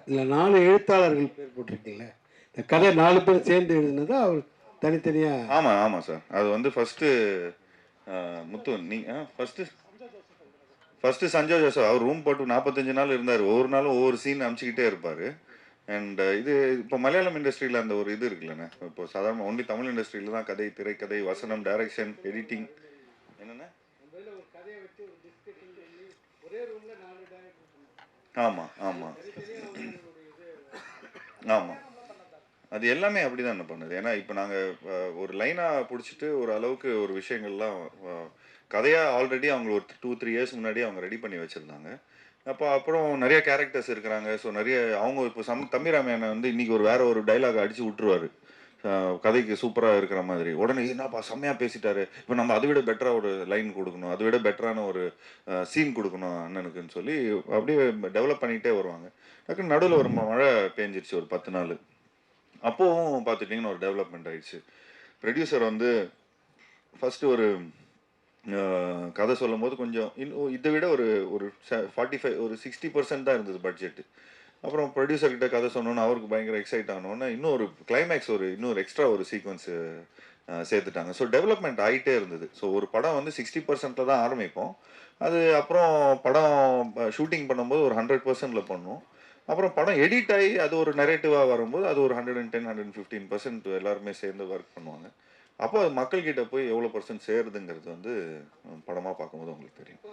இல்லை 4 எழுத்தாளர்கள் பேர் போட்டிருக்கீங்களே, இந்த கதை 4 பேர் சேர்ந்து எழுதுனதா அவர் தனித்தனியாக? ஆமாம் ஆமாம் சார். அது வந்து ஃபஸ்ட்டு முத்து ஃபஸ்ட்டு சஞ்சய் ஜோசப் அவர் ரூம் போட்டு 45 நாள் இருந்தார். ஒவ்வொரு நாளும் ஒவ்வொரு சீன் அனுப்பிச்சிக்கிட்டே இருப்பார். அண்ட் இது இப்போ மலையாளம் இண்டஸ்ட்ரியில் அந்த ஒரு இது இருக்குல்லண்ணே, இப்போ சாதாரண ஒன்லி தமிழ் இண்டஸ்ட்ரியில் தான் கதை, திரைக்கதை, வசனம், டைரக்ஷன், எடிட்டிங் என்னென்ன. ஆமாம் ஆமாம் ஆமாம், அது எல்லாமே அப்படி தான் பண்ணுது. ஏன்னா இப்போ நாங்கள் ஒரு லைனாக பிடிச்சிட்டு ஒரு அளவுக்கு ஒரு விஷயங்கள்லாம் கதையாக ஆல்ரெடி அவங்க ஒரு 2-3 இயர்ஸ் முன்னாடி அவங்க ரெடி பண்ணி வச்சுருந்தாங்க. அப்புறம் நிறைய கேரக்டர்ஸ் இருக்கிறாங்க. ஸோ நிறைய அவங்க இப்போ தம்பி ராமையனை வந்து இன்றைக்கி வேற ஒரு டைலாக் அடித்து விட்டுருவார் கதைக்கு சூப்பராக இருக்கிற மாதிரி. உடனே என்னப்பா செம்மையாக பேசிட்டாரு, இப்போ நம்ம அதை விட பெட்டராக ஒரு லைன் கொடுக்கணும், அதை விட பெட்டரான ஒரு சீன் கொடுக்கணும் அண்ணனுக்குன்னு சொல்லி அப்படியே டெவலப் பண்ணிகிட்டே வருவாங்க. டக்குன்னு நடுவில் ஒரு மழை பெஞ்சிருச்சு ஒரு 10 நாள். அப்போவும் பார்த்துட்டிங்கன்னா ஒரு டெவலப்மெண்ட் ஆயிடுச்சு. ப்ரொடியூசர் வந்து ஃபஸ்ட்டு ஒரு கதை சொல்லும் போது கொஞ்சம் இதை விட ஒரு ஒரு 45 ஒரு 60% தான் இருந்தது பட்ஜெட்டு. அப்புறம் ப்ரொடியூசர்கிட்ட கதை சொன்னோன்னு அவருக்கு பயங்கர எக்ஸைட் ஆனோன்னு இன்னும் ஒரு கிளைமேக்ஸ் இன்னொரு எக்ஸ்ட்ரா ஒரு சீக்வன்ஸு சேர்த்துட்டாங்க. ஸோ டெவலப்மெண்ட் ஆகிட்டே இருந்தது. ஸோ ஒரு படம் வந்து 60%ல் தான் ஆரம்பிப்போம். அது அப்புறம் படம் ஷூட்டிங் பண்ணும்போது ஒரு 100%ல் பண்ணும். அப்புறம் படம் எடிட் ஆகி அது ஒரு நெரேட்டிவாக வரும்போது அது ஒரு 110-115% எல்லாருமே சேர்ந்து ஒர்க் பண்ணுவாங்க. அப்போ அது மக்கள்கிட்ட போய் எவ்வளோ % சேருதுங்கிறது வந்து படமாக பார்க்கும்போது உங்களுக்கு தெரியும்.